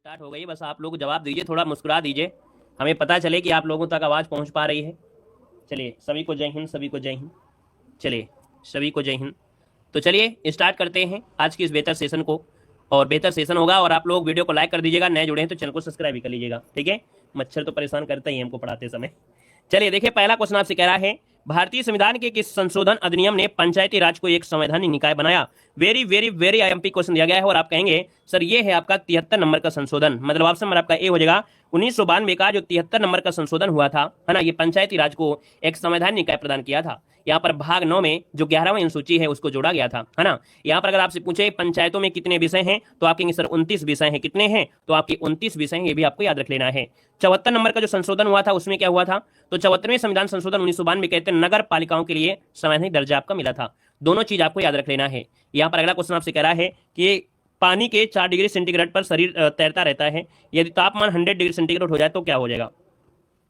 Start हो गई, बस आप लोग जवाब दीजिए, थोड़ा मुस्कुरा दीजिए, हमें पता चले कि आप लोगों तक आवाज़ पहुंच पा रही है। चलिए, सभी को जय हिंद, सभी को जय हिंद। चलिए, सभी को जय हिंद। तो चलिए स्टार्ट करते हैं आज की इस बेहतर सेशन को। और बेहतर सेशन होगा और आप लोग वीडियो को लाइक कर दीजिएगा, नए जुड़े हैं तो चैनल को सब्सक्राइब भी कर लीजिएगा, ठीक है। मच्छर तो परेशान करता ही है हमको पढ़ाते समय। चलिए देखिए, पहला क्वेश्चन आपसे कह रहा है, भारतीय संविधान के किस संशोधन अधिनियम ने पंचायती राज को एक संवैधानिक निकाय बनाया। Very very very IMP question दिया गया है और आप कहेंगे सर ये है आपका 73 नंबर का संशोधन, मतलब ऑप्शन नंबर आपका ए हो जाएगा। 1992 का जो 73 नंबर का संशोधन हुआ था, है ना, ये पंचायती राज को एक संवैधानिक निकाय प्रदान किया था। यहाँ पर भाग 9 में जो 11वां अनुसूची है उसको जोड़ा गया था, है ना। यहाँ पर अगर आपसे पूछे पंचायतों में कितने विषय हैं तो आप कहेंगे सर 29 विषय हैं। कितने हैं तो आपके 29 विषय हैं, ये भी आपको याद रख लेना है। 74 नंबर का जो संशोधन हुआ था उसमें क्या हुआ था, तो 74वें संविधान संशोधन 1992 कहते हैं नगर पालिकाओं के लिए संवैधानिक दर्जा आपका मिला था। दोनों चीज आपको याद रख लेना है। यहाँ पर अगला क्वेश्चन आपसे कह रहा है कि पानी के 4 डिग्री सेंटीग्रेड पर शरीर तैरता रहता है, यदि तापमान 100 डिग्री सेंटीग्रेड हो जाए तो क्या हो जाएगा।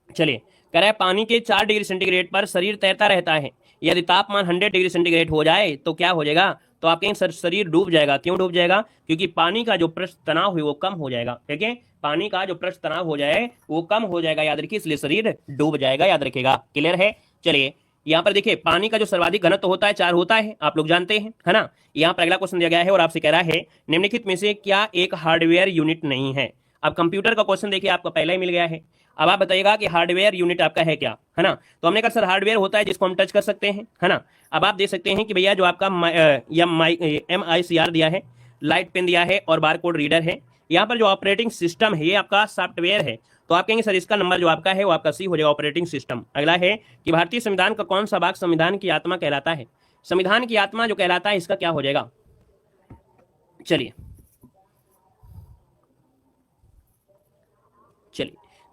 चलिए, कह रहा है पानी के 4 डिग्री सेंटीग्रेड पर शरीर तैरता रहता है, यदि तापमान 100 डिग्री सेंटीग्रेड हो जाए तो क्या हो जाएगा, तो आप कहेंगे सर शरीर डूब जाएगा। क्यों डूब जाएगा, क्योंकि पानी का जो पृष्ठ तनाव है वो कम हो जाएगा, ठीक है। पानी का जो पृष्ठ तनाव हो जाए वो कम हो जाएगा, याद रखिए, इसलिए शरीर डूब जाएगा, याद रखिएगा। क्लियर है। चलिए, यहाँ पर देखिए पानी का जो सर्वाधिक घनत्व होता है 4 होता है, आप लोग जानते हैं, है ना। यहाँ पर अगला क्वेश्चन दिया गया है और आपसे कह रहा है निम्नलिखित में से क्या एक हार्डवेयर यूनिट नहीं है। अब कंप्यूटर का क्वेश्चन देखिए आपका पहला ही मिल गया है। अब आप बताइएगा कि हार्डवेयर यूनिट आपका है क्या, है ना। तो हमने कहा सर हार्डवेयर होता है जिसको हम टच कर सकते हैं, है ना। अब आप देख सकते हैं कि भैया जो आपका MICR दिया है, लाइट पेन दिया है और बारकोड रीडर है। यहाँ पर जो ऑपरेटिंग सिस्टम है ये आपका सॉफ्टवेयर है, तो आप कहेंगे सर इसका नंबर जो आपका है वो आपका सी हो जाएगा, ऑपरेटिंग सिस्टम। अगला है कि भारतीय संविधान का कौन सा भाग संविधान की आत्मा कहलाता है। संविधान की आत्मा जो कहलाता है इसका क्या हो जाएगा। चलिए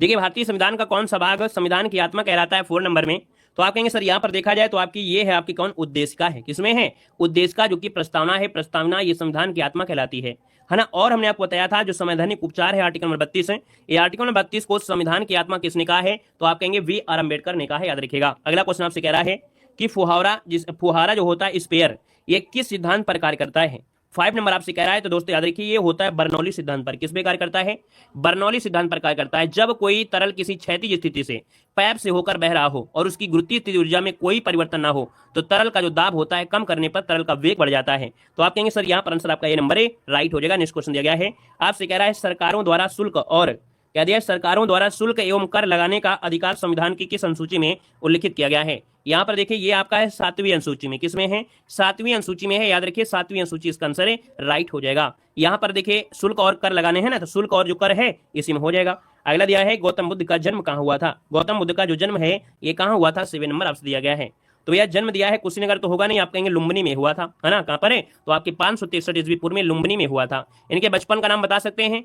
देखिए, भारतीय संविधान का कौन सा भाग संविधान की आत्मा कहलाता है 4 नंबर में, तो आप कहेंगे सर यहाँ पर देखा जाए तो आपकी ये है आपकी कौन उद्देशिका है। किसमें है, उद्देशिका, जो कि प्रस्तावना है, प्रस्तावना ये संविधान की आत्मा कहलाती है ना। और हमने आपको बताया था जो संवैधानिक उपचार है आर्टिकल नंबर 32 है, ये आर्टिकल नंबर 32 को संविधान की आत्मा किसने कहा है, तो आप कहेंगे VR अम्बेडकर ने कहा है, याद रखिएगा। अगला क्वेश्चन आपसे कह रहा है कि फुहारा जो होता है स्पेयर, ये किस सिद्धांत पर कार्य करता है। 5 नंबर आपसे कह रहा है, तो दोस्तों याद रखिए ये होता है बर्नौली सिद्धांत पर। किस पे कार्य करता है, बर्नौली सिद्धांत पर कार्य करता है। जब कोई तरल किसी क्षैतिज स्थिति से पाइप से होकर बह रहा हो और उसकी गुरुत्वीय स्थिति ऊर्जा में कोई परिवर्तन ना हो तो तरल का जो दाब होता है कम करने पर तरल का वेग बढ़ जाता है। तो आप कहेंगे सर यहाँ पर आंसर आपका ये नंबर ए राइट हो जाएगा। नेक्स्ट क्वेश्चन दिया गया है, आपसे कह रहा है सरकारों द्वारा शुल्क और क्या दिया है, सरकारों द्वारा शुल्क एवं कर लगाने का अधिकार संविधान की किस अनुसूची में उल्लिखित किया गया है। यहाँ पर देखिए ये आपका है 7वीं अनुसूची में। किसमें है, 7वीं अनुसूची में है, याद रखिए 7वीं अनुसूची इसका आंसर है, राइट हो जाएगा। यहाँ पर देखिए शुल्क और कर लगाने हैं ना, तो शुल्क और जो कर है इसी में हो जाएगा। अगला दिया है गौतम बुद्ध का जन्म कहाँ हुआ था। गौतम बुद्ध का जो जन्म है ये कहाँ हुआ था, 7 नंबर आपसे दिया गया है। तो भैया जन्म दिया है कुशीनगर तो होगा नहीं, आप कहेंगे लुम्बिनी में हुआ था, है ना। कहाँ पर है, तो आपके 563 ईस्वी पूर्व में लुम्बिनी में हुआ था। इनके बचपन का नाम बता सकते हैं,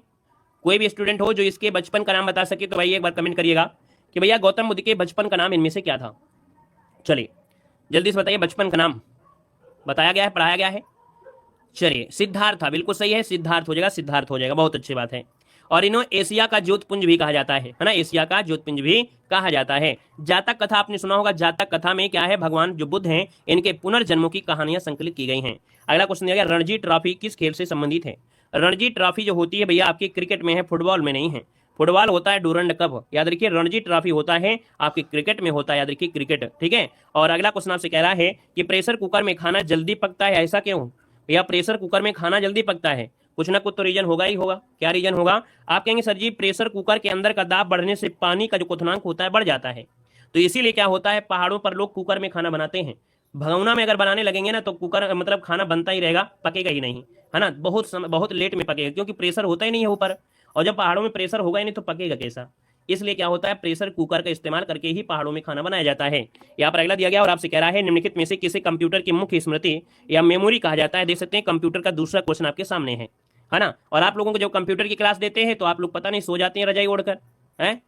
कोई भी स्टूडेंट हो जो इसके बचपन का नाम बता सके तो भाई एक बार कमेंट करिएगा कि भैया गौतम बुद्ध के बचपन का नाम इनमें से क्या था। चलिए जल्दी से बताइए, बचपन का नाम बताया गया है, पढ़ाया गया है। चलिए सिद्धार्थ था, बिल्कुल सही है, सिद्धार्थ हो जाएगा, सिद्धार्थ हो जाएगा, बहुत अच्छी बात है। और इन्हों एशिया का ज्योतपुंज भी कहा जाता है ना, एशिया का ज्योतपुंज भी कहा जाता है। जातक कथा आपने सुना होगा, जातक कथा में क्या है, भगवान जो बुद्ध हैं इनके पुनर्जन्मों की कहानियां संकलित की गई हैं। अगला क्वेश्चन दिया गया, रणजी ट्रॉफी किस खेल से संबंधित है। रणजी ट्रॉफी जो होती है भैया आपकी क्रिकेट में है, फुटबॉल में नहीं है। फुटबॉल होता है डूरंड कप, याद रखिए। रणजी ट्रॉफी होता है आपके क्रिकेट में होता है, याद रखिए क्रिकेट, ठीक है। और अगला क्वेश्चन आपसे कह रहा है कि प्रेशर कुकर में खाना जल्दी पकता है, ऐसा क्यों भैया। प्रेशर कुकर में खाना जल्दी पकता है, कुछ ना कुछ तो रीजन होगा ही होगा। क्या रीजन होगा, आप कहेंगे सर जी प्रेशर कुकर के अंदर का दाब बढ़ने से पानी का जो क्वथनांक होता है बढ़ जाता है, तो इसीलिए क्या होता है पहाड़ों पर लोग कुकर में खाना बनाते हैं। भगौना में अगर बनाने लगेंगे ना तो कुकर मतलब खाना बनता ही रहेगा, पकेगा ही नहीं, है ना। बहुत लेट में पकेगा क्योंकि प्रेशर होता ही नहीं है ऊपर, और जब पहाड़ों में प्रेशर होगा ही नहीं तो पकेगा कैसा। इसलिए क्या होता है प्रेशर कुकर का इस्तेमाल करके ही पहाड़ों में खाना बनाया जाता है। यहाँ पर अगला दिया गया और आपसे कह रहा है निम्नलिखित में से किसे कंप्यूटर की मुख्य स्मृति या मेमोरी कहा जाता है। देख सकते हैं कंप्यूटर का दूसरा क्वेश्चन आपके सामने है ना। और आप लोगों को जब कंप्यूटर की क्लास देते हैं तो आप लोग पता नहीं सो जाते हैं रजाई ओढ़कर, है।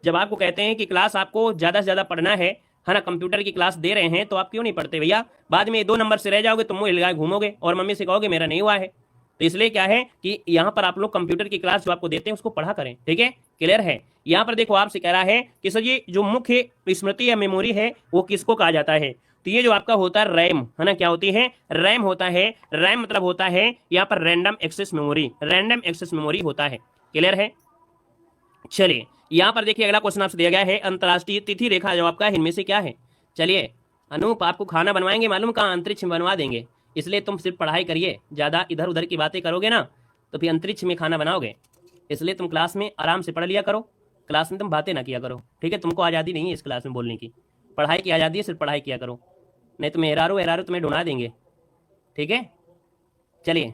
जब आपको कहते हैं कि क्लास आपको ज्यादा से ज्यादा पढ़ना है ना, कंप्यूटर की क्लास दे रहे हैं तो आप क्यों नहीं पढ़ते भैया। बाद में 2 नंबर से रह जाओगे तो मुंह हिलाए घूमोगे और मम्मी से कहोगे मेरा नहीं हुआ है। तो इसलिए क्या है कि यहाँ पर आप लोग कंप्यूटर की क्लास जो आपको देते हैं उसको पढ़ा करें, ठीक है। क्लियर है। यहाँ पर देखो आपसे कह रहा है कि सर ये जो मुख्य स्मृति या मेमोरी है वो किसको कहा जाता है, तो ये जो आपका होता है रैम, है ना। क्या होती है, रैम होता है। रैम मतलब होता है यहाँ पर random access memory, random access memory होता है। क्लियर है। चलिए यहाँ पर देखिए अगला क्वेश्चन आपसे दिया गया है, अंतर्राष्ट्रीय तिथि रेखा जो आपका है इनमें से क्या है। चलिए अनूप आपको खाना बनवाएंगे, मालूम कहाँ, अंतरिक्ष में बनवा देंगे, इसलिए तुम सिर्फ पढ़ाई करिए, ज़्यादा इधर उधर की बातें करोगे ना तो फिर अंतरिक्ष में खाना बनाओगे, इसलिए तुम क्लास में आराम से पढ़ लिया करो, क्लास में तुम बातें ना किया करो, ठीक है। तुमको आज़ादी नहीं है इस क्लास में बोलने की, पढ़ाई की आज़ादी है, सिर्फ पढ़ाई किया करो, नहीं तो एरारो तुम्हें ढूंढा देंगे, ठीक है। चलिए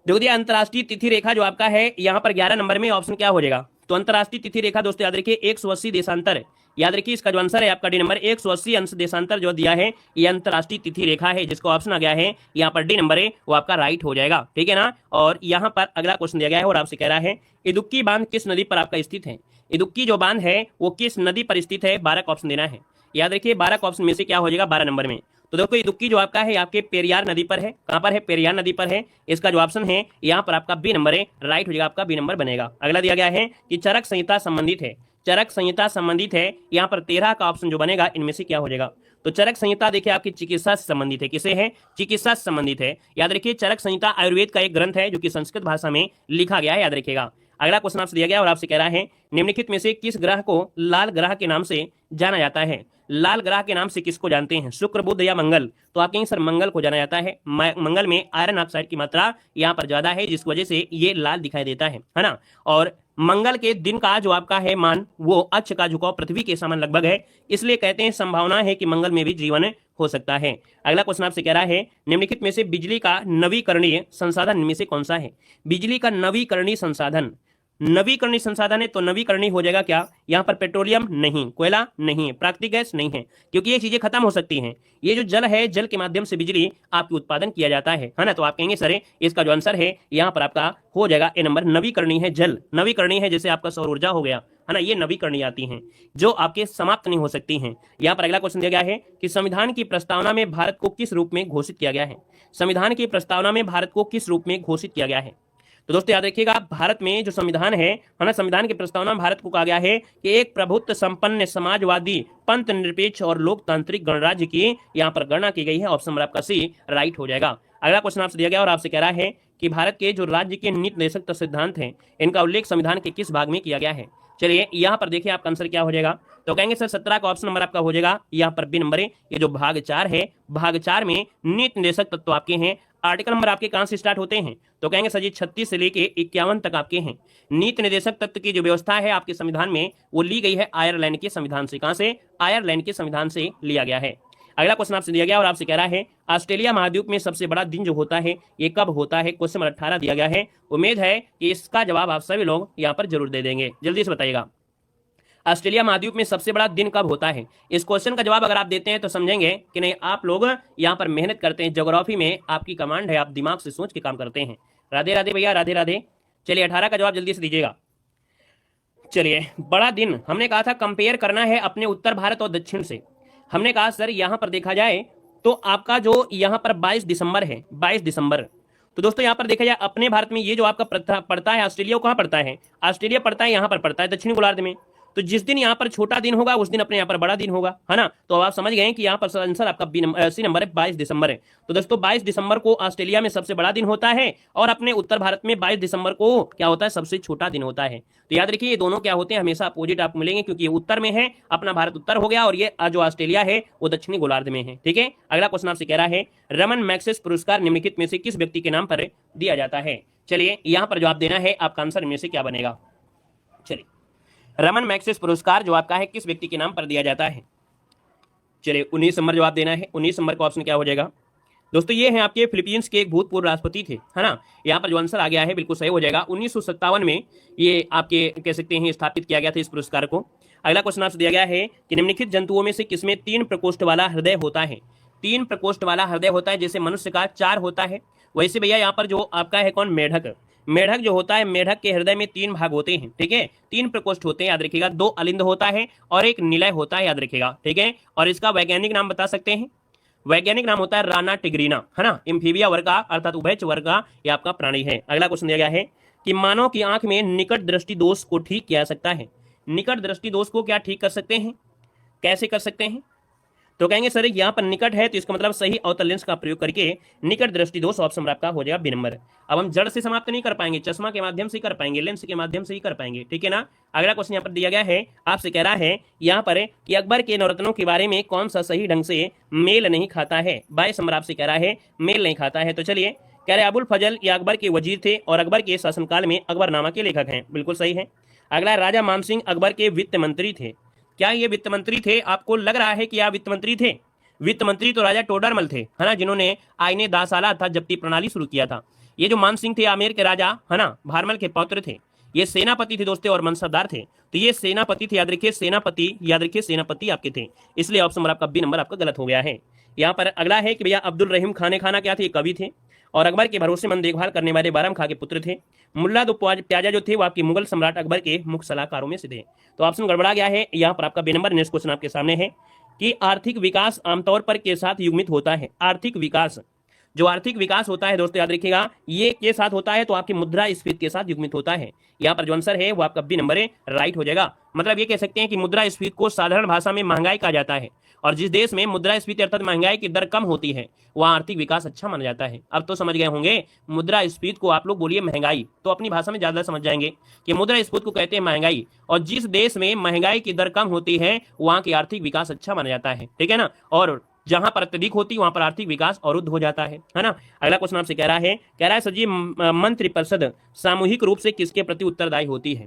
देखो दिया अंतर्राष्ट्रीय तिथि रेखा जो आपका है यहाँ पर 11 नंबर में ऑप्शन क्या हो जाएगा। तो अंतर्राष्ट्रीय तिथि रेखा दोस्तों याद रखिए 180 देशांतर, याद रखिए इसका जो आंसर है आपका डी नंबर 180 अंश देशांतर जो दिया है ये अंतर्राष्ट्रीय तिथि रेखा है, जिसका ऑप्शन आ गया है यहाँ पर डी नंबर है वो आपका राइट हो जाएगा, ठीक है ना। और यहाँ पर अगला क्वेश्चन दिया गया है और आपसे कह रहा है इदुक्की बांध किस नदी पर आपका स्थित है। इदुक्की जो बांध है वो किस नदी पर स्थित है, 12 का ऑप्शन देना है। याद रखिए 12 का ऑप्शन में से क्या हो जाएगा 12 नंबर में। तो देखो इदुक्की जो आपका है आपके पेरियार नदी पर है, कहां पर है, पेरियार नदी पर है, इसका जो ऑप्शन है यहाँ पर आपका बी नंबर है, राइट हो जाएगा, आपका बी नंबर बनेगा। अगला दिया गया है कि चरक संहिता संबंधित है, चरक संहिता संबंधित है, यहाँ पर 13 का ऑप्शन जो बनेगा इनमें से क्या हो जाएगा। तो चरक संहिता देखिए आपकी चिकित्सा से संबंधित है, किसे है, चिकित्सा से संबंधित है। याद रखिए चरक संहिता आयुर्वेद का एक ग्रंथ है जो कि संस्कृत भाषा में लिखा गया है, याद रखिएगा। अगला क्वेश्चन आपसे दिया गया और आपसे कह रहा है निम्नलिखित में से किस ग्रह को लाल ग्रह के नाम से जाना जाता है। लाल ग्रह के नाम से किसको जानते हैं, शुक्र, बुध या मंगल। तो आप कहेंगे सर मंगल को जाना जाता है, मंगल में आयरन ऑक्साइड की मात्रा यहाँ पर ज्यादा है जिस वजह से ये लाल दिखाई देता है ना। और मंगल के दिन का जो आपका है मान वो अक्ष का झुकाव पृथ्वी के समान लगभग है, इसलिए कहते हैं संभावना है कि मंगल में भी जीवन हो सकता है। अगला क्वेश्चन आपसे कह रहा है निम्नलिखित में से बिजली का नवीकरणीय संसाधन में से कौन सा है। बिजली का नवीकरणीय संसाधन, नवीकरणीय संसाधन है तो नवीकरणीय हो जाएगा क्या, यहाँ पर पेट्रोलियम नहीं, कोयला नहीं, प्राकृतिक गैस नहीं है, क्योंकि ये चीजें खत्म हो सकती हैं। ये जो जल है, जल के माध्यम से बिजली आपकी उत्पादन किया जाता है ना। तो आप कहेंगे सर इसका जो आंसर है यहाँ पर आपका हो जाएगा ए नंबर, नवीकरणीय है जल, नवीकरणीय है जैसे आपका सौर ऊर्जा हो गया है ना, ये नवीकरणीय आती हैं जो आपके समाप्त नहीं हो सकती हैं। यहाँ पर अगला क्वेश्चन दिया गया है कि संविधान की प्रस्तावना में भारत को किस रूप में घोषित किया गया है। संविधान की प्रस्तावना में भारत को किस रूप में घोषित किया गया है। तो दोस्तों याद रखिएगा भारत में जो संविधान है ना, संविधान की प्रस्तावना में भारत को कहा गया है कि एक प्रभुत्व संपन्न समाजवादी पंथ निरपेक्ष और लोकतांत्रिक गणराज्य की यहाँ पर गणना की गई है। ऑप्शन नंबर आपका सी राइट हो जाएगा। अगला क्वेश्चन आपसे दिया गया और आपसे कह रहा है कि भारत के जो राज्य के नीति निर्देशक सिद्धांत हैं इनका उल्लेख संविधान के किस भाग में किया गया है। चलिए यहाँ पर देखिए आपका आंसर क्या हो जाएगा। तो कहेंगे सर 17 का ऑप्शन नंबर आपका हो जाएगा यहाँ पर बी नंबर है, ये जो भाग 4 है, भाग 4 में नीति निर्देशक तत्व आपके हैं। आर्टिकल नंबर आपके कहां से स्टार्ट होते हैं, तो कहेंगे सर जी 36 से लेके 51 तक आपके हैं। नीति निर्देशक तत्व की जो व्यवस्था है आपके संविधान में वो ली गई है आयरलैंड के संविधान से। कहां से, आयरलैंड के संविधान से लिया गया है। अगला क्वेश्चन आपसे दिया गया और आपसे कह रहा है ऑस्ट्रेलिया महाद्वीप में सबसे बड़ा दिन जो होता है ये कब होता है। क्वेश्चन नंबर 18 दिया गया है। उम्मीद है कि इसका जवाब आप सभी लोग यहाँ पर जरूर दे देंगे, जल्दी से बताइएगा ऑस्ट्रेलिया महाद्वीप में सबसे बड़ा दिन कब होता है। इस क्वेश्चन का जवाब अगर आप देते हैं तो समझेंगे कि नहीं आप लोग यहाँ पर मेहनत करते हैं, ज्योग्राफी में आपकी कमांड है, आप दिमाग से सोच के काम करते हैं। राधे राधे भैया, राधे राधे। चलिए 18 का जवाब जल्दी से दीजिएगा। चलिए बड़ा दिन हमने कहा था कंपेयर करना है अपने उत्तर भारत और दक्षिण से। हमने कहा सर यहाँ पर देखा जाए तो आपका जो यहाँ पर 22 दिसंबर है, 22 दिसंबर। तो दोस्तों यहाँ पर देखा जाए अपने भारत में ये जो आपका पड़ता है ऑस्ट्रेलिया कहाँ पड़ता है, ऑस्ट्रेलिया पड़ता है यहाँ पर पड़ता है दक्षिणी गोलार्ध में। तो जिस दिन यहाँ पर छोटा दिन होगा उस दिन अपने यहाँ पर बड़ा दिन होगा, है ना। तो अब आप समझ गए कि यहाँ पर आंसर आपका सी नंबर है, 22 दिसंबर है। तो दोस्तों 22 दिसंबर को ऑस्ट्रेलिया में सबसे बड़ा दिन होता है और अपने उत्तर भारत में 22 दिसंबर को क्या होता है, सबसे छोटा दिन होता है। तो याद रखिए ये दोनों क्या होते हैं, हमेशा अपोजिट आपको मिलेंगे, क्योंकि ये उत्तर में है, अपना भारत उत्तर हो गया और ये जो ऑस्ट्रेलिया है वो दक्षिणी गोलार्ध में है। ठीक है, अगला क्वेश्चन आपसे कह रहा है रमन मैग्सेसे पुरस्कार निम्नलिखित में से किस व्यक्ति के नाम पर दिया जाता है। चलिए यहाँ पर जवाब देना है, आपका आंसर इनमें से क्या बनेगा। चलिए रमन मैग्सेसे पुरस्कार जो आपका है किस व्यक्ति के नाम पर दिया जाता है। चलिए 19 नंबर जवाब देना है। 19 नंबर का ऑप्शन क्या हो जाएगा दोस्तों, ये हैं आपके फिलीपींस के एक भूतपूर्व राष्ट्रपति थे, है ना। यहाँ पर जो आंसर आ गया है बिल्कुल सही हो जाएगा। 1957 में ये आपके कह सकते हैं स्थापित किया गया था इस पुरस्कार को। अगला क्वेश्चन आपसे दिया गया है कि निम्नलिखित जंतुओं में से किसमें 3 प्रकोष्ठ वाला हृदय होता है। 3 प्रकोष्ठ वाला हृदय होता है, जैसे मनुष्य का 4 होता है, वैसे भैया यहाँ पर जो आपका है कौन, मेढक। मेढक जो होता है, मेढक के हृदय में 3 भाग होते हैं। ठीक है, 3 प्रकोष्ठ होते हैं, याद रखिएगा। 2 अलिंद होता है और एक निलय होता है, याद रखिएगा। ठीक है, और इसका वैज्ञानिक नाम बता सकते हैं, वैज्ञानिक नाम होता है राना टिग्रीना, है ना। एम्फीबिया वर्ग का अर्थात उभयचर वर्ग का ये आपका प्राणी है। अगला क्वेश्चन दिया गया है कि मानव की आंख में निकट दृष्टि दोष को ठीक किया जा सकता है। निकट दृष्टि दोष को क्या ठीक कर सकते हैं, कैसे कर सकते हैं। तो कहेंगे सर यहाँ पर निकट है, तो इसका मतलब सही अवतल लेंस का प्रयोग करके निकट दृष्टि दोष, ऑप्शन आपका हो जाएगा बी नंबर। अब हम जड़ से समाप्त नहीं कर पाएंगे, चश्मा के माध्यम से ही कर पाएंगे, लेंस के माध्यम से ही कर पाएंगे, ठीक है ना। अगला क्वेश्चन यहाँ पर दिया गया है, आपसे कह रहा है यहाँ पर कि अकबर के नवरत्नों के बारे में कौन सा सही ढंग से मेल नहीं खाता है। 22 नंबर आपसे कह रहा है मेल नहीं खाता है। तो चलिए, कह रहे अबुल फजल ये अकबर के वजीर थे और अकबर के शासनकाल में अकबरनामा के लेखक हैं, बिल्कुल सही है। अगला, राजा मान सिंह अकबर के वित्त मंत्री थे। क्या ये वित्त मंत्री थे? आपको लग रहा है कि आप वित्त मंत्री थे? वित्त मंत्री तो राजा टोडरमल थे, है ना, जिन्होंने आईने दासाला अर्थात जब्ती प्रणाली शुरू किया था। ये जो मान सिंह थे आमेर के राजा, है ना, भारमल के पौत्र थे। ये सेनापति थे दोस्तों और मनसबदार थे। तो ये सेनापति थे, याद रखिए सेनापति, याद रखिए सेनापति आपके थे, इसलिए ऑप्शन नंबर आपका बी नंबर आपका गलत हो गया है। यहाँ पर अगला है कि भैया अब्दुल रहीम खाने खाना क्या थे? कवि थे और अकबर के भरोसेमंद देखभाल करने वाले बारम खां के पुत्र थे। मुल्ला दो प्याजा जो थे वो आपके मुगल सम्राट अकबर के मुख्य सलाहकारों में से थे। तो ऑप्शन गड़बड़ा गया है, यहाँ पर आपका बी नंबर। नेक्स्ट क्वेश्चन आपके सामने है कि आर्थिक विकास आमतौर पर के साथ युग्मित होता है। आर्थिक विकास, जो आर्थिक विकास होता है दोस्तों याद रखिएगा, ये के साथ होता है तो आपकी मुद्रास्फीति के साथ युग्मित होता है। यहाँ पर जो आंसर है वो आपका बी नंबर है, राइट हो जाएगा। मतलब ये कह सकते हैं कि मुद्रास्फीति को साधारण भाषा में महंगाई कहा जाता है, और जिस देश में मुद्रास्फीति अर्थात महंगाई की दर कम होती है वहाँ आर्थिक विकास अच्छा माना जाता है। अब तो समझ गए होंगे, मुद्रास्फीति को आप लोग बोलिए महंगाई, तो अपनी भाषा में ज्यादा समझ जाएंगे कि मुद्रास्फीति को कहते हैं महंगाई, और जिस देश में महंगाई की दर कम होती है वहाँ की आर्थिक विकास अच्छा माना जाता है, ठीक है ना। और जहां पर अत्यधिक होती है वहां पर आर्थिक विकास अवरुद्ध हो जाता है ना। अगला क्वेश्चन आपसे कह रहा है सर जी मंत्रिपरिषद सामूहिक रूप से किसके प्रति उत्तरदायी होती है?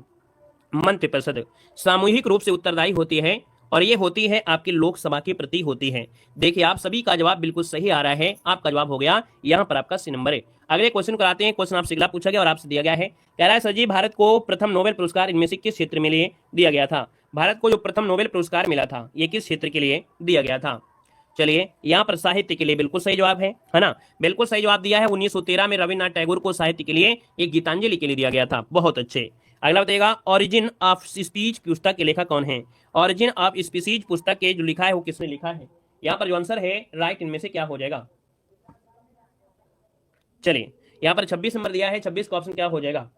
मंत्रिपरिषद सामूहिक रूप से उत्तरदायी होती है और ये होती है आपकी लोकसभा के प्रति होती है। देखिए आप सभी का जवाब बिल्कुल सही आ रहा है, आपका जवाब हो गया यहाँ पर आपका सी नंबर है। अगले क्वेश्चन को आते हैं। क्वेश्चन आपसे अगला पूछा गया और आपसे दिया गया है, कह रहा है सर जी भारत को प्रथम नोबेल पुरस्कार इनमें से किस क्षेत्र में लिए दिया गया था? भारत को जो प्रथम नोबेल पुरस्कार मिला था ये किस क्षेत्र के लिए दिया गया था? चलिए यहाँ पर साहित्य के लिए बिल्कुल सही जवाब है ना, बिल्कुल सही जवाब दिया है। 1913 में रविन्द्रनाथ टैगोर को साहित्य के लिए एक गीतांजलि के लिए दिया गया था, बहुत अच्छे। अगला बताइएगा, ओरिजिन ऑफ स्पीच पुस्तक के लेखक कौन है? ओरिजिन ऑफ स्पीच पुस्तक के जो लिखा है वो किसने लिखा है? यहाँ पर जो आंसर है राइट इनमें से क्या हो जाएगा? चलिए यहाँ पर 26 नंबर दिया है, 26 का ऑप्शन क्या हो जाएगा?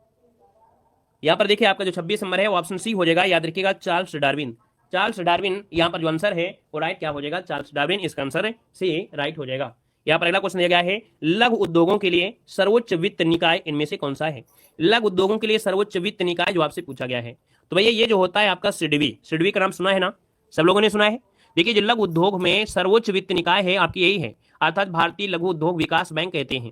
यहाँ पर देखिए आपका जो 26 नंबर है वो ऑप्शन सी हो जाएगा, याद रखिएगा चार्ल्स डार्विन। चार्ल्स डार्विन यहाँ पर जो आंसर है वो राइट क्या हो जाएगा? चार्ल्स डार्विन, इसका आंसर सी राइट हो जाएगा। यहाँ पर अगला क्वेश्चन दिया गया है, लघु उद्योगों के लिए सर्वोच्च वित्त निकाय इनमें से कौन सा है? लघु उद्योगों के लिए सर्वोच्च वित्त निकाय जो आपसे पूछा गया है, तो भैया ये जो होता है आपका सिडबी। सिडबी का नाम सुना है ना, सब लोगों ने सुना है। देखिए जो लघु उद्योग में सर्वोच्च वित्त निकाय है आपकी यही है, अर्थात भारतीय लघु उद्योग विकास बैंक कहते हैं।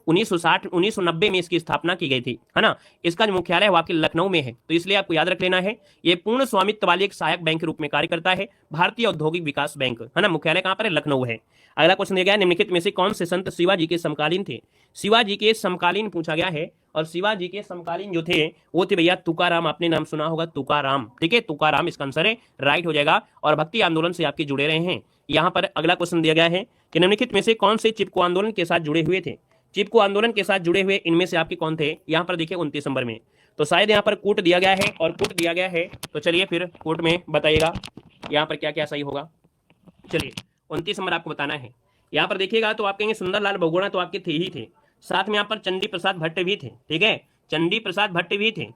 1990 में इसकी स्थापना की गई थी, है ना। इसका जो मुख्यालय आपके लखनऊ में है, तो इसलिए आपको याद रख लेना है ये पूर्ण स्वामित्व वाली एक सहायक बैंक के रूप में कार्य करता है, भारतीय औद्योगिक विकास बैंक, है ना। मुख्यालय कहां पर है? लखनऊ है। अगला क्वेश्चन दिया गया, निम्नलिखित में से कौन से संत शिवाजी के समकालीन थे? शिवाजी के समकालीन पूछा गया है, और शिवाजी के समकालीन जो थे वो थे भैया तुकाराम। आपने नाम सुना होगा तुकाराम, ठीक है, तुकाराम इसका आंसर है, राइट हो जाएगा। और भक्ति आंदोलन से आपके जुड़े रहे हैं। यहाँ पर अगला क्वेश्चन दिया गया है कि निम्नलिखित में से कौन से चिपको आंदोलन के साथ जुड़े हुए थे? चिपको आंदोलन के साथ जुड़े हुए इनमें से आपके कौन थे? यहाँ पर देखिए 29 नंबर में, तो शायद यहाँ पर कूट दिया गया है और कूट दिया गया है, तो चलिए फिर कूट में बताइएगा यहाँ पर क्या क्या सही होगा। चलिए 29 नंबर आपको बताना है। यहाँ पर देखिएगा तो आप कहेंगे सुंदरलाल बहुगुणा तो आपके थे ही थे, साथ में यहाँ पर चंडी प्रसाद भट्ट भी थे, ठीक है, चंडी प्रसाद भट्ट भी थे।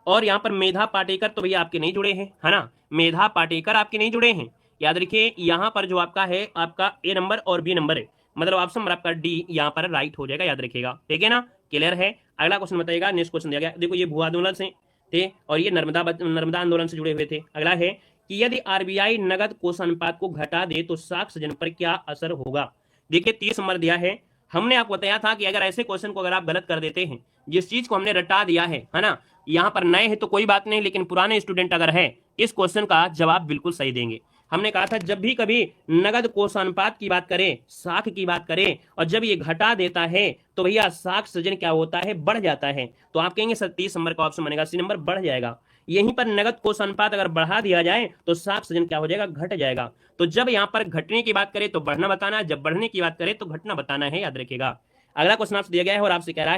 और यहाँ पर मेधा पाटेकर तो भैया आपके नहीं जुड़े हैं, है ना, मेधा पाटेकर आपके नहीं जुड़े हैं। याद रखिए यहाँ पर जो आपका है आपका ए नंबर और बी नंबर है, मतलब ऑप्शन नंबर आपका डी यहाँ पर राइट हो जाएगा, याद रखिएगा, ठीक है ना, क्लियर है। अगला क्वेश्चन बताइएगा, नेक्स्ट क्वेश्चन दिया गया, देखो ये भू आंदोलन से थे और ये नर्मदा आंदोलन से जुड़े हुए थे। अगला है कि यदि आरबीआई नगद कोष अनुपात को घटा दे तो साख सृजन पर क्या असर होगा? देखिए 30 नंबर दिया है। हमने आपको बताया था कि अगर ऐसे क्वेश्चन को अगर आप गलत कर देते हैं, जिस चीज को हमने रटा दिया है ना, यहाँ पर नए हैं तो कोई बात नहीं, लेकिन पुराने स्टूडेंट अगर है इस क्वेश्चन का जवाब बिल्कुल सही देंगे। हमने कहा था जब भी कभी नगद कोषानुपात की बात करें, साख की बात करें, और जब ये घटा देता है तो भैया साख सृजन क्या होता है? बढ़ जाता है। तो आप कहेंगे सर 30 नंबर का ऑप्शन बनेगा सी नंबर, बढ़ जाएगा। यहीं पर नगद कोषानुपात अगर बढ़ा दिया जाए तो साख सृजन क्या हो जाएगा? घट जाएगा। तो जब यहाँ पर घटने की बात करें तो बढ़ना बताना, जब बढ़ने की बात करें तो घटना बताना है, याद रखिएगा। अगला क्वेश्चन आपसे दिया गया है और आपसे कह रहा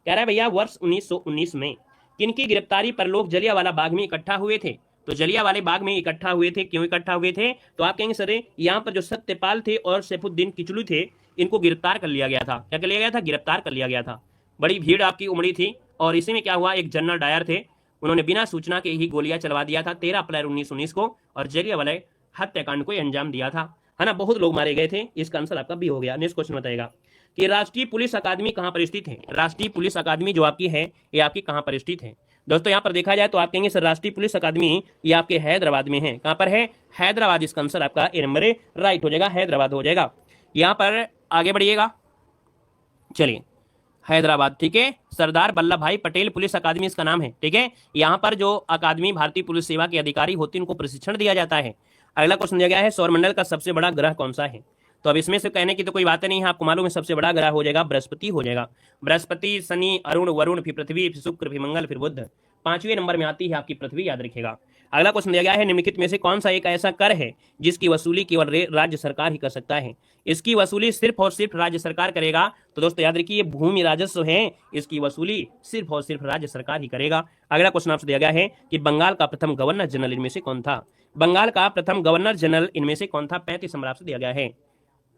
है भैया वर्ष 1919 में किनकी गिरफ्तारी पर लोग जलियांवाला बाग में इकट्ठा हुए थे? तो जलियांवाले बाग में इकट्ठा हुए थे, क्यों इकट्ठा हुए थे? तो आप कहेंगे सर यहाँ पर जो सत्यपाल थे और सैफुद्दीन किचलू थे इनको गिरफ्तार कर लिया गया था। क्या कर लिया गया था? गिरफ्तार कर लिया गया था। बड़ी भीड़ आपकी उमड़ी थी और इसी में क्या हुआ, एक जनरल डायर थे, उन्होंने बिना सूचना के ही गोलियां चलवा दिया था 13 अप्रैल 1919 को, और जलियांवाला हत्याकांड को अंजाम दिया था। है ना, बहुत लोग मारे गए थे। इसका आंसर आपका बी हो गया। नेक्स्ट क्वेश्चन बताएगा कि राष्ट्रीय पुलिस अकादमी कहां पर स्थित है। राष्ट्रीय पुलिस अकादमी जो आपकी है ये आपकी कहां पर स्थित है। दोस्तों यहां पर देखा जाए तो आप कहेंगे सर राष्ट्रीय पुलिस अकादमी ये आपके हैदराबाद में है। कहां पर है? हैदराबाद। इसका आंसर आपका ए नंबर राइट हो जाएगा, हैदराबाद हो जाएगा। यहां पर आगे बढ़िएगा, चलिए हैदराबाद, ठीक है। सरदार वल्लभ भाई पटेल पुलिस अकादमी इसका नाम है, ठीक है। यहां पर जो अकादमी भारतीय पुलिस सेवा के अधिकारी होते हैं उनको प्रशिक्षण दिया जाता है। अगला क्वेश्चन दिया गया है सौरमंडल का सबसे बड़ा ग्रह कौन सा है। तो अब इसमें से कहने की तो कोई बात नहीं है, आपको मालूम है सबसे बड़ा ग्रह हो जाएगा बृहस्पति हो जाएगा। बृहस्पति, शनि, अरुण, वरुण, फिर पृथ्वी, फिर शुक्र, फिर मंगल, फिर बुध। 5वें नंबर में आती है आपकी पृथ्वी, याद रखिएगा। अगला क्वेश्चन दिया गया है निम्नलिखित में से कौन सा एक ऐसा कर है जिसकी वसूली केवल राज्य सरकार ही कर सकता है। इसकी वसूली सिर्फ और सिर्फ राज्य सरकार करेगा। तो दोस्तों याद रखिए भूमि राजस्व है, इसकी वसूली सिर्फ और सिर्फ राज्य सरकार ही करेगा। अगला क्वेश्चन आपसे दिया गया है कि बंगाल का प्रथम गवर्नर जनरल इनमें से कौन था। बंगाल का प्रथम गवर्नर जनरल इनमें से कौन था। 35 नंबर आपसे दिया गया है।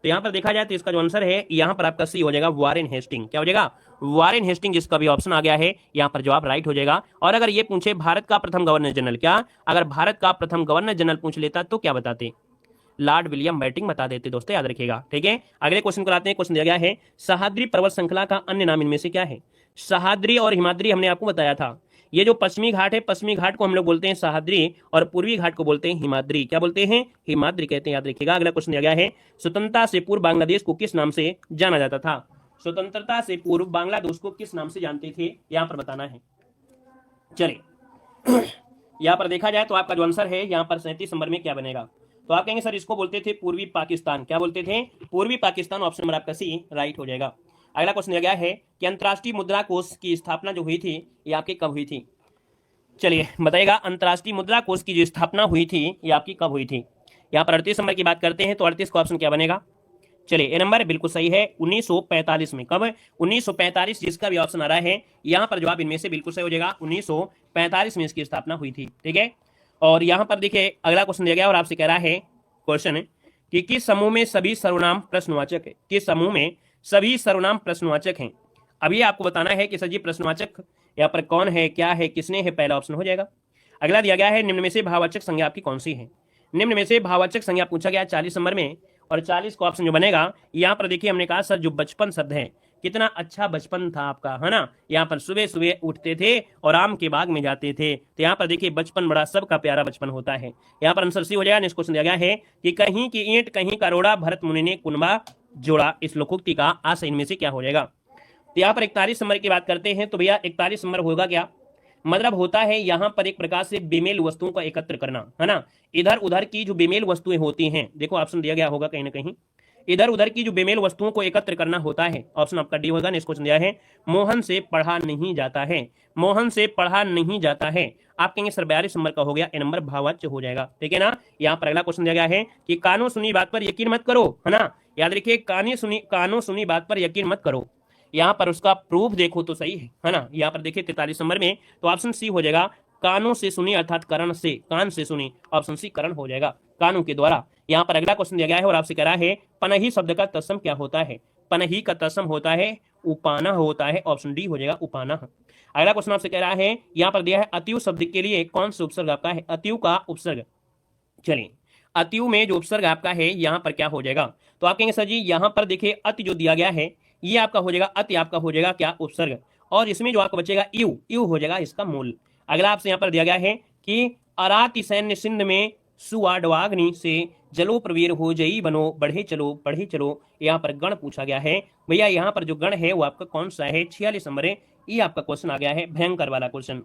तो यहां पर देखा जाए तो इसका जो आंसर है यहां पर आपका सी हो जाएगा वारेन हेस्टिंग। क्या हो जाएगा? वारेन हेस्टिंग, जिसका भी ऑप्शन आ गया है यहां पर जवाब राइट हो जाएगा। और अगर ये पूछे भारत का प्रथम गवर्नर जनरल, क्या अगर भारत का प्रथम गवर्नर जनरल पूछ लेता तो क्या बताते? लॉर्ड विलियम बेंटिंक बता देते। दोस्तों याद रखिएगा, ठीक है। अगले क्वेश्चन को लाते हैं। क्वेश्चन दिया गया है सह्याद्री पर्वत श्रृंखला का अन्य नाम इनमें से क्या है। सह्याद्री और हिमाद्री हमने आपको बताया था। ये जो पश्चिमी घाट है, पश्चिमी घाट को हम लोग बोलते हैं सह्याद्री और पूर्वी घाट को बोलते हैं हिमाद्री। क्या बोलते हैं? हिमाद्री कहते हैं, याद रखिएगा। अगला क्वेश्चन दिया गया है स्वतंत्रता से पूर्व बांग्लादेश को किस नाम से जाना जाता था। स्वतंत्रता से पूर्व बांग्लादेश को किस नाम से जानते थे, यहां पर बताना है। चलिए यहां पर देखा जाए तो आपका जो आंसर है यहां पर 37 नंबर में क्या बनेगा। तो आप कहेंगे सर इसको बोलते थे पूर्वी पाकिस्तान। क्या बोलते थे? पूर्वी पाकिस्तान। ऑप्शन नंबर आपका सी राइट हो जाएगा। अगला क्वेश्चन दिया गया है कि अंतर्राष्ट्रीय मुद्रा कोष की स्थापना जो हुई थी ये आपकी कब हुई थी। चलिए बताइएगा अंतर्राष्ट्रीय मुद्रा कोष की जो स्थापना हुई थी ये आपकी कब हुई थी। यहाँ पर 38 नंबर की बात करते हैं तो 38 का ऑप्शन क्या बनेगा। चलिए ए नंबर बिल्कुल सही है 1945 में। कब? 1945। जिसका भी ऑप्शन आ रहा है यहाँ पर जवाब इनमें से बिल्कुल सही हो जाएगा। 1945 में इसकी स्थापना हुई थी, ठीक है। और यहाँ पर देखिए अगला क्वेश्चन दिया गया और आपसे कह रहा है क्वेश्चन कि किस समूह में सभी सर्वनाम प्रश्नवाचक है। किस समूह में सभी सर्वनाम प्रश्नवाचक हैं। अभी आपको बताना है कि सर जी प्रश्नवाचक यहाँ पर कौन है, क्या है, किसने है। पहला ऑप्शन हो जाएगा। अगला दिया गया है निम्न में से भाववाचक संज्ञा आपकी कौन सी है। निम्न में से भाववाचक संज्ञा पूछा गया 40 नंबर में। और 40 का ऑप्शन जो बनेगा यहाँ पर देखिए हमने कहा सर जो बचपन शब्द है, कितना अच्छा बचपन था आपका, है ना। यहाँ पर सुबह सुबह उठते थे और आम के बाग में जाते थे। तो यहाँ पर देखिए बचपन बड़ा सबका प्यारा बचपन होता है। यहाँ पर आंसर सी हो जाएगा। नेक्स्ट क्वेश्चन दिया गया है कि कहीं की ईंट कहीं का रोड़ा भरत मुनि ने कुनबा जोड़ा। इस लोकोक्ति का आशय इनमें से क्या हो जाएगा। तो यहाँ पर 41 नंबर की बात करते हैं तो भैया 41 नंबर होगा क्या, मतलब होता है यहाँ पर एक प्रकार से बेमेल वस्तुओं का एकत्र करना, है ना। इधर उधर की जो बेमेल वस्तुएं होती हैं, देखो ऑप्शन दिया गया होगा कहीं ना कहीं, इधर उधर की जो बेमेल वस्तुओं को एकत्र करना होता है। ऑप्शन आपका डी होगा। नेक्स्ट क्वेश्चन दिया है मोहन से पढ़ा नहीं जाता है। मोहन से पढ़ा नहीं जाता है। आप कहेंगे सर 42 नंबर का हो गया, ए नंबर भाववाच्य हो जाएगा, ठीक है ना। यहाँ पर अगला क्वेश्चन दिया गया है कि कानों सुनी बात पर यकीन मत करो, है ना। याद रखिए कानों सुनी बात पर यकीन मत करो। यहाँ पर उसका प्रूफ देखो तो सही है ना। यहाँ पर देखिए 43 नंबर में तो ऑप्शन सी हो जाएगा कानों से सुनी अर्थात करण से, कान से सुनी। ऑप्शन सी करण हो जाएगा, कानों के द्वारा। यहाँ पर अगला क्वेश्चन दिया गया है और आपसे कह रहा है पनही शब्द का तत्सम क्या होता है। पनही का तत्सम होता है उपाना होता है। ऑप्शन डी हो जाएगा उपाना। अगला क्वेश्चन आपसे कह रहा है यहाँ पर दिया है अतियु शब्द के लिए कौन सा उपसर्ग आपका है। अतियु का उपसर्ग, चलिए अतियु में जो उपसर्ग आपका है यहाँ पर क्या हो जाएगा। तो आप कहेंगे सर जी यहाँ पर देखिए अति जो दिया गया है ये आपका हो जाएगा, अति आपका हो जाएगा क्या उपसर्ग। और इसमें जो आपका बचेगा यू, यू हो जाएगा इसका मूल। अगला आपसे यहाँ पर दिया गया है कि अराति सैन्य सिंध में सुवाडवाग्नि से जलो प्रवीर हो जई बनो बढ़े चलो। यहाँ पर गण पूछा गया है। भैया यहाँ पर जो गण है वो आपका कौन सा है। 46 नंबर है, ये आपका क्वेश्चन आ गया है भयंकर वाला क्वेश्चन।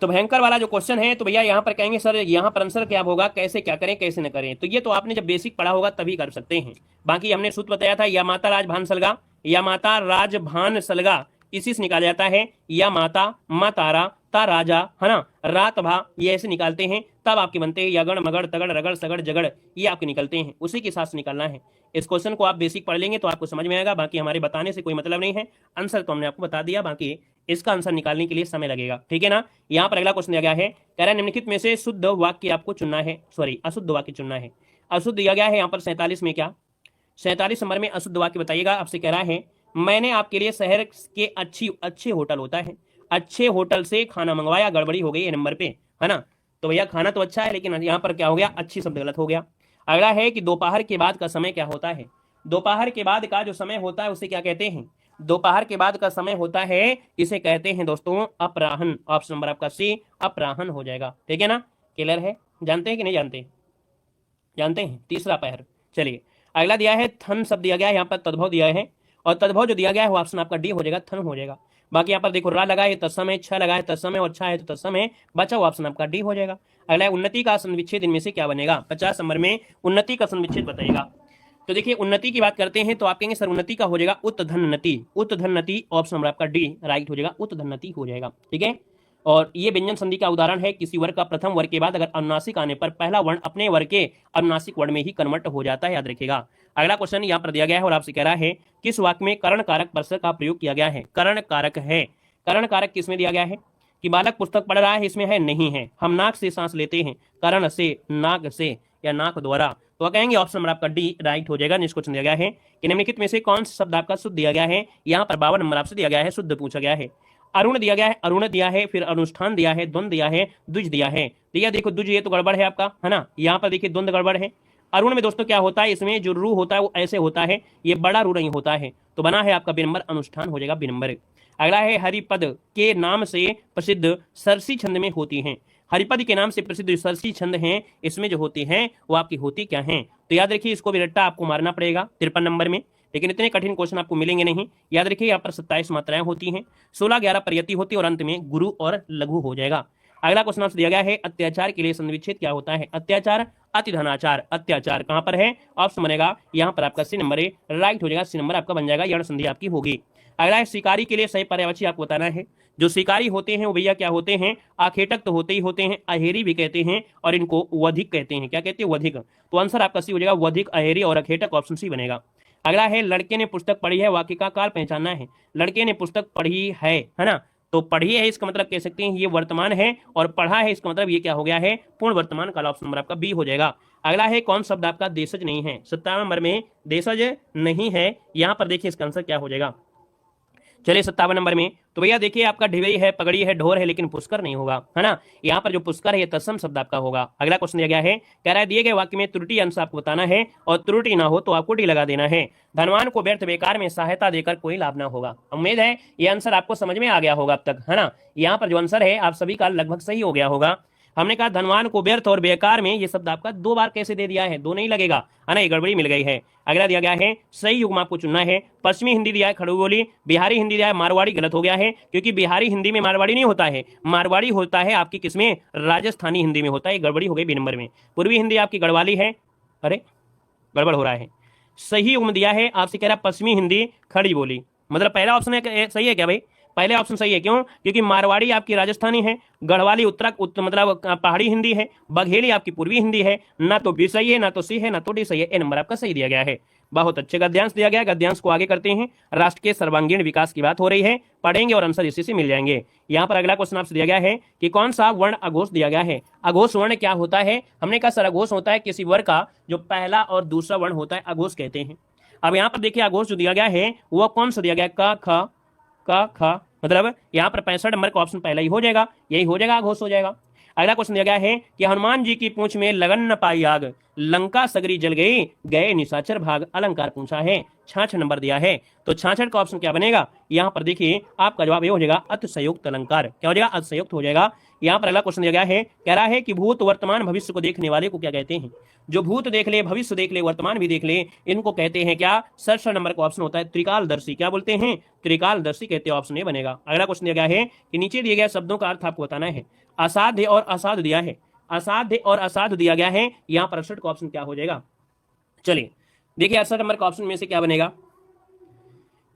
तो भयंकर वाला जो क्वेश्चन है तो भैया यहाँ पर कहेंगे सर यहाँ पर आंसर क्या होगा, कैसे क्या करें कैसे न करें। तो ये तो आपने जब बेसिक पढ़ा होगा तभी कर सकते हैं। बाकी हमने सूत्र बताया था या माता राजभान सलगा, या माता राजभान सलगा इसी से निकाला जाता है। या माता मा तारा ता राजा, है ना, रात भा, ये ऐसे निकालते हैं तब आपके बनते हैं यगड़ मगड़ तगड़ रगड़ सगड़ जगड़, ये आपके निकलते हैं। उसी के साथ निकालना है। इस क्वेश्चन को आप बेसिक पढ़ लेंगे तो आपको समझ में आएगा। बाकी हमारे बताने से कोई मतलब नहीं है, आंसर तो हमने आपको बता दिया, बाकी इसका आंसर निकालने के लिए समय लगेगा, ठीक है ना। यहाँ पर अगला क्वेश्चन दिया गया है, कह रहा है निम्नलिखित में से शुद्ध वाक्य आपको चुनना है, सॉरी अशुद्ध वाक्य चुनना है। अशुद्ध दिया गया है यहाँ पर 47 में, क्या 47 नंबर में अशुद्ध वाक्य बताइएगा। आपसे कह रहा है मैंने आपके लिए शहर के अच्छे होटल होता है, अच्छे होटल से खाना मंगवाया, गड़बड़ी हो गई ये नंबर पे, है ना। तो भैया खाना तो अच्छा है लेकिन यहाँ पर क्या हो गया, अच्छी शब्द गलत हो गया। अगला है कि दोपहर के बाद का समय क्या होता है। दोपहर के बाद का जो समय होता है उसे क्या कहते हैं। दोपहर के बाद का समय होता है इसे कहते हैं दोस्तों अपराह्न। ऑप्शन नंबर आपका सी अपराह्न हो जाएगा। ठीक है ना, क्लियर है, जानते हैं कि नहीं जानते, जानते हैं, तीसरा पहर। चलिए अगला दिया है थन शब्द दिया गया है, यहाँ पर तद्भव दिया है और तद्भव जो दिया गया है वो ऑप्शन आपका डी हो जाएगा, थन हो जाएगा। बाकी यहाँ पर देखो रा लगा है तत्सम है, छ लगा है तत्सम है और छा है तो तत्सम है, बचा हुआ ऑप्शन आपका डी हो जाएगा। अगला है उन्नति का आसन विच्छेद इनमें से क्या बनेगा। 50 नंबर में उन्नति का आसन विच्छेद बताइएगा। तो देखिए उन्नति की बात करते हैं तो आप कहेंगे सर उन्नति का हो जाएगा उत्धन्नति। उत्धन्नति ऑप्शन नंबर आपका डी राइट हो जाएगा, उत्धन्नति हो जाएगा। ठीक है, और ये व्यंजन संधि का उदाहरण है, किसी वर्ग का प्रथम वर्ग के बाद अगर अनुनासिक आने पर पहला वर्ण अपने वर्ग के अनुनासिक वर्ण में ही कन्वर्ट हो जाता है, याद रखिएगा। अगला क्वेश्चन यहाँ पर दिया गया है और आपसे कह रहा है किस वाक्य में कर्ण कारक परसर का प्रयोग किया गया है। कर्ण कारक है, कर्ण कारक किसमें दिया गया है कि बालक पुस्तक पढ़ रहा है, इसमें है नहीं है। हम नाक से सांस लेते हैं, कर्ण से, नाक से या नाक द्वारा, तो कहेंगे ऑप्शन नंबर आपका डी राइट हो जाएगा। नेक्स्ट क्वेश्चन दिया गया है कि निम्नलिखित में से कौन सा शब्द आपका शुद्ध दिया गया है। यहाँ पर 52 नंबर आपसे दिया गया है, शुद्ध पूछा गया है। अरुण दिया गया है, अरुण दिया है, फिर अनुष्ठान दिया है, द्वंद दिया है, द्विज दिया है। दिया देखो द्विज ये तो गड़बड़ है आपका, है ना। यहाँ पर देखिए द्वंद गड़बड़ है। अरुण में दोस्तों क्या होता है, इसमें जो रू होता है वो ऐसे होता है, ये बड़ा रू नहीं होता है, तो बना है आपका बी नंबर, अनुष्ठान हो जाएगा बी नंबर। अगला है हरिपद के नाम से प्रसिद्ध सरसी छंद में होती हैं। हरिपद के नाम से प्रसिद्ध सरसी छंद हैं, इसमें जो होती हैं वो आपकी होती क्या हैं। तो याद रखिए इसको भी रट्टा आपको मारना पड़ेगा 53 नंबर में, लेकिन इतने कठिन क्वेश्चन आपको मिलेंगे नहीं। याद रखिए यहाँ पर 27 मात्राएं होती हैं, 16-11 प्रयति होती है और अंत में गुरु और लघु हो जाएगा। अगला क्वेश्चन आपसे दिया गया है अत्याचार के लिए संविच्छेद क्या होता है। अत्याचार अतिधनाचार, अत्याचार कहां पर है, ऑप्शन बनेगा यहाँ पर आपका सी नंबर राइट हो जाएगा, सी नंबर आपका बन जाएगा, यण संधि आपकी होगी। अगला है शिकारी के लिए सही पर्यायवाची आपको बताना है। जो शिकारी होते हैं वो भैया क्या होते हैं, आखेटक तो होते ही होते हैं, अहेरी भी कहते हैं और इनको वधिक कहते हैं। क्या कहते हैं, वधिक। तो आंसर आपका सी हो जाएगा, वधिक, अहेरी और अखेटक, ऑप्शन सी बनेगा। अगला है लड़के ने पुस्तक पढ़ी है, वाक्य का काल पहचानना है। लड़के ने पुस्तक पढ़ी है ना, तो पढ़ी है इसका मतलब कह सकते हैं ये वर्तमान है और पढ़ा है इसका मतलब ये क्या हो गया है, पूर्ण वर्तमान काल, ऑप्शन नंबर आपका बी हो जाएगा। अगला है कौन शब्द आपका देशज नहीं है। 57 नंबर में देशज नहीं है, यहां पर देखिए इसका आंसर क्या हो जाएगा। चलिए 57 नंबर में तो भैया देखिए आपका ढिवई है, पगड़ी है, ढोर है, लेकिन पुष्कर नहीं होगा, है ना। यहाँ पर जो पुष्कर है ये तत्सम शब्द आपका होगा। अगला क्वेश्चन दिया गया है, कह रहा है दिए गए वाक्य में त्रुटि अंश आपको बताना है और त्रुटि ना हो तो आपको टी लगा देना है। धनवान को व्यर्थ बेकार में सहायता देकर कोई लाभ ना होगा। उम्मीद है ये आंसर आपको समझ में आ गया होगा अब तक, है ना। यहाँ पर जो आंसर है आप सभी का लगभग सही हो गया होगा। हमने कहा धनवान को व्यर्थ और बेकार में, ये शब्द आपका 2 बार कैसे दे दिया है, 2 नहीं लगेगा, है ना, ये गड़बड़ी मिल गई है। अगला दिया गया है सही युग्म आपको चुनना है। पश्चिमी हिंदी दिया है खड़गोली, बिहारी हिंदी दिया है मारवाड़ी, गलत हो गया है क्योंकि बिहारी हिंदी में मारवाड़ी नहीं होता है, मारवाड़ी होता है आपकी किसमें, राजस्थानी हिंदी में होता है, गड़बड़ी हो गई बी नंबर में। पूर्वी हिंदी आपकी गढ़वाली है, अरे गड़बड़ हो रहा है। सही युग्म दिया है आपसे, कह रहा पश्चिमी हिंदी खड़ी बोली, मतलब पहला ऑप्शन सही है क्या भाई, पहले ऑप्शन सही है, क्यों, क्योंकि मारवाड़ी आपकी राजस्थानी है, गढ़वाली मतलब पहाड़ी हिंदी है, बघेली आपकी पूर्वी हिंदी है। ना तो बी सही है, ना तो सी है, ना तो डी सही है, ए नंबर आपका सही दिया गया है। बहुत अच्छे गद्यांश दिया गया है, गद्यांश को आगे करते हैं। राष्ट्र के सर्वांगीण विकास की बात हो रही है, पढ़ेंगे और आंसर इसी से मिल जाएंगे। यहाँ पर अगला क्वेश्चन आपसे दिया गया है कि कौन सा वर्ण अघोष दिया गया है। अघोष वर्ण क्या होता है, हमने कहा सर अघोष होता है किसी वर्ग का जो पहला और दूसरा वर्ण होता है, अघोष कहते हैं। अब यहाँ पर देखिए अघोष जो दिया गया है वो कौन सा दिया गया, क ख, मतलब यहाँ पर 65 नंबर का ऑप्शन पहला ही हो जाएगा, यही हो जाएगा, अघोष हो जाएगा। अगला क्वेश्चन दिया गया है कि हनुमान जी की पूंछ में लगन न पाई आग, लंका सगरी जल गई, गए निशाचर भाग, अलंकार पूछा है, 66 नंबर दिया है। तो 66 का ऑप्शन क्या बनेगा, यहाँ पर देखिए आपका जवाब ये हो जाएगा अतिशयोक्त अलंकार, क्या हो जाएगा, अतिशयोक्त हो जाएगा। यहाँ पर अगला क्वेश्चन दिया गया है, कह रहा है कि भूत वर्तमान भविष्य को देखने वाले को क्या कहते हैं। जो भूत देख ले, भविष्य देख ले, वर्तमान भी देख ले, इनको कहते हैं क्या, 67 नंबर का ऑप्शन होता है त्रिकालदर्शी, क्या बोलते हैं, त्रिकालदर्शी कहते हैं, ऑप्शन ए बनेगा। अगला क्वेश्चन दिया गया है कि नीचे दिए गए शब्दों का अर्थ आपको बताना है। असाध्य और असाध्य दिया है, असाध्य और असाध्य दिया गया है, यहाँ पर 68 का ऑप्शन क्या हो जाएगा। चलिए देखिए 68 नंबर का ऑप्शन में से क्या बनेगा।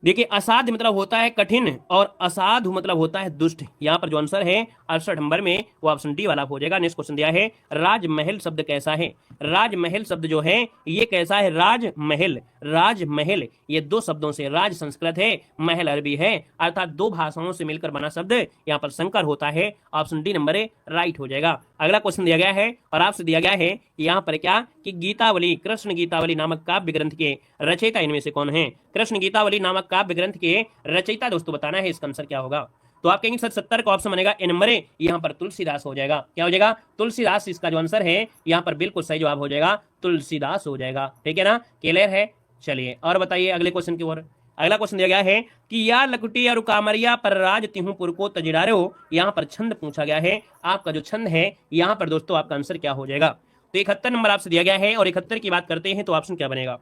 देखिए असाध्य मतलब होता है कठिन और असाधु मतलब होता है दुष्ट। यहाँ पर जो आंसर है 68 नंबर में वो ऑप्शन डी वाला हो जाएगा। नेक्स्ट क्वेश्चन दिया है राजमहल शब्द कैसा है। राजमहल शब्द जो है ये कैसा है, राजमहल, राजमहल ये 2 शब्दों से, राज संस्कृत है, महल अरबी है, अर्थात 2 भाषाओं से मिलकर बना शब्द यहाँ पर संकर होता है, ऑप्शन डी नंबर राइट हो जाएगा। अगला क्वेश्चन दिया गया है और आपसे दिया गया है यहाँ पर क्या कि गीतावली, कृष्ण गीतावली नामक काव्य ग्रंथ के रचयिता इनमें से कौन है। कृष्ण गीतावली नामक काव्य ग्रंथ के रचयिता दोस्तों बताना है, इसका आंसर क्या होगा। तो आप कहेंगे सर 70 का ऑप्शन बनेगा ए नंबर है, यहाँ पर तुलसीदास हो जाएगा। क्या हो जाएगा? तुलसीदास इसका जो आंसर है यहाँ पर बिल्कुल सही जवाब हो जाएगा, तुलसीदास हो जाएगा। ठीक है ना, क्लियर है? चलिए और बताइए अगले क्वेश्चन की ओर। अगला क्वेश्चन दिया गया है कि या लकुटी और कामरिया पर राज तिहुपुर को तजिडारो, यहाँ पर छंद पूछा गया है। आपका जो छंद है यहाँ पर दोस्तों आपका आंसर क्या हो जाएगा? तो 71 नंबर आपसे दिया गया है और 71 की बात करते हैं तो ऑप्शन क्या बनेगा?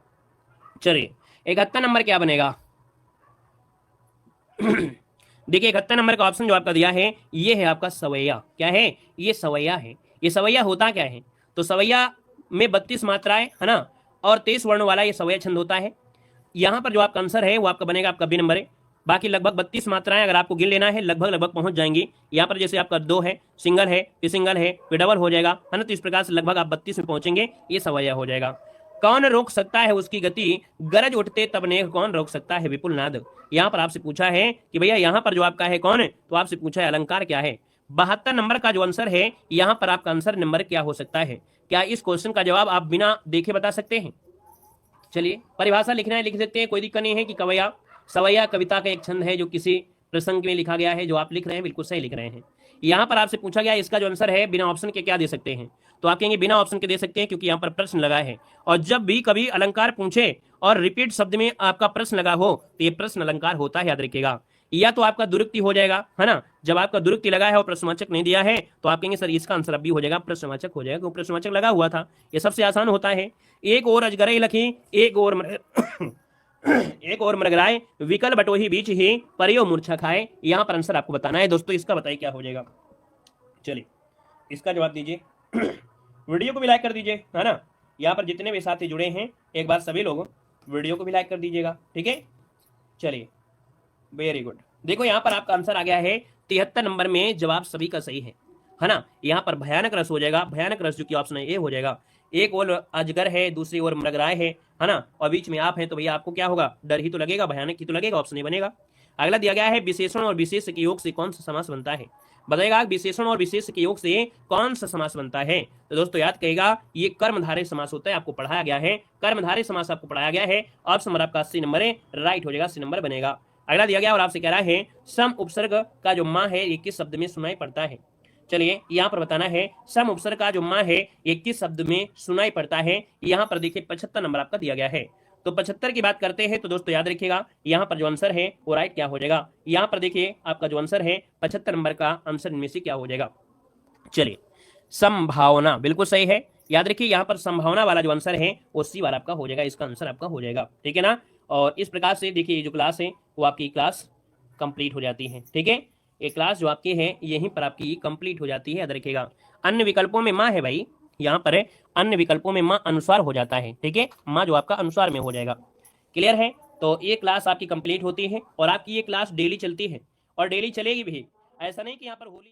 चलिए 71 नंबर क्या बनेगा? देखिए 71 नंबर का ऑप्शन जो आपका दिया है ये है आपका सवैया। क्या है? ये सवैया है। ये सवैया होता क्या है? तो सवैया में 32 मात्राएं है ना, और 23 वर्ण वाला ये सवैया छंद होता है। यहाँ पर जो आपका आंसर है वो आपका बनेगा आपका बी नंबर है। बाकी लगभग 32 मात्राएं अगर आपको गिन लेना है लगभग पहुंच जाएंगी। यहाँ पर जैसे आपका 2 है, सिंगल है, फिर सिंगल है, फिर डबल हो जाएगा है ना, तो इस प्रकार से लगभग आप 32 में पहुंचेंगे, ये सवैया हो जाएगा। कौन रोक सकता है उसकी गति, गरज उठते तब नेह कौन रोक सकता है विपुल नाद। यहाँ पर आपसे पूछा है कि भैया यहाँ पर जो आपका है कौन है, तो आपसे पूछा है अलंकार क्या है। 72 नंबर का जो आंसर है यहाँ पर आपका आंसर नंबर क्या हो सकता है? क्या इस क्वेश्चन का जवाब आप बिना देखे बता सकते हैं? चलिए परिभाषा लिखना है लिख सकते हैं, कोई दिक्कत नहीं है कि कवैया सवैया कविता का एक छंद है जो किसी प्रसंग में लिखा गया है। जो आप लिख रहे हैं बिल्कुल सही लिख रहे हैं। यहाँ पर आपसे पूछा गया इसका जो आंसर है बिना ऑप्शन के क्या दे सकते हैं, तो आप कहेंगे बिना ऑप्शन के दे सकते हैं क्योंकि यहाँ पर प्रश्न लगा है। और जब भी कभी अलंकार पूछे और रिपीट शब्द में आपका प्रश्न लगा हो तो ये प्रश्न अलंकार होता है, याद रखिएगा। या तो आपका दुरुक्ति हो जाएगा है ना, जब आपका दुरुक्ति लगा है और प्रश्नवाचक नहीं दिया है तो आप कहेंगे सर इसका आंसर अब भी हो जाएगा प्रश्नवाचक हो जाएगा, क्योंकि प्रश्नवाचक लगा हुआ था। ये सबसे आसान होता है। एक और अजगरे लखी एक और मरगराए विकल बटोही बीच ही परियो मूर्छा खाए। यहाँ पर आंसर आपको बताना है दोस्तों, इसका बताइए क्या हो जाएगा। चलिए इसका जवाब दीजिए। वीडियो को भी लाइक कर दीजिए है ना, यहाँ पर जितने भी साथी जुड़े हैं एक बार सभी लोग वीडियो को भी लाइक कर दीजिएगा। ठीक है, चलिए वेरी गुड। देखो यहाँ पर आपका आंसर आ गया है 73 नंबर में, जवाब सभी का सही है ना। यहाँ पर भयानक रस हो जाएगा, भयानक रस जो कि ऑप्शन है ए हो जाएगा। एक और अजगर है, दूसरी ओर मृगराय है ना, और बीच में आप हैं तो भैया आपको क्या होगा, डर ही तो लगेगा, भयानक ही तो लगेगा, ऑप्शन नहीं बनेगा। अगला दिया गया है विशेषण और विशेष के योग से कौन सा समास बनता है। बताएगा विशेषण और विशेष के योग से कौन सा समास बनता है। तो दोस्तों याद करेगा ये कर्मधारय समास होता है, आपको पढ़ाया गया है, कर्मधारय समास आपको पढ़ाया गया है। ऑप्शन नंबर आपका 80 नंबर है, राइट हो जाएगा, 80 नंबर बनेगा। अगला दिया गया और आपसे कह रहा है सम उपसर्ग का जो माँ है ये किस शब्द में सुनाई पड़ता है। चलिए यहाँ पर बताना है सम उपसर्ग का जो माँ है ये किस शब्द में सुनाई पड़ता है। यहाँ पर देखिए 75 नंबर आपका दिया गया है। तो 75 की बात करते हैं तो दोस्तों याद रखिएगा यहाँ पर जो आंसर है वो राइट क्या हो जाएगा। यहाँ पर देखिए आपका जो आंसर है 75 नंबर का आंसर इनमें से क्या हो जाएगा। चलिए संभावना बिल्कुल सही है, याद रखिए यहाँ पर संभावना वाला जो आंसर है वो सी वाला आपका हो जाएगा, इसका आंसर आपका हो जाएगा। ठीक है ना, और इस प्रकार से देखिए ये जो क्लास है वो आपकी क्लास कंप्लीट हो जाती है। ठीक है, ये क्लास जो आपकी है यहीं पर आपकी कंप्लीट हो जाती है, याद रखिएगा। अन्य विकल्पों में माँ है भाई, यहाँ पर है अन्य विकल्पों में माँ अनुसार हो जाता है। ठीक है, माँ जो आपका अनुसार में हो जाएगा। क्लियर है, तो ये क्लास आपकी कंप्लीट होती है और आपकी ये क्लास डेली चलती है और डेली चलेगी भी। ऐसा नहीं कि यहाँ पर होली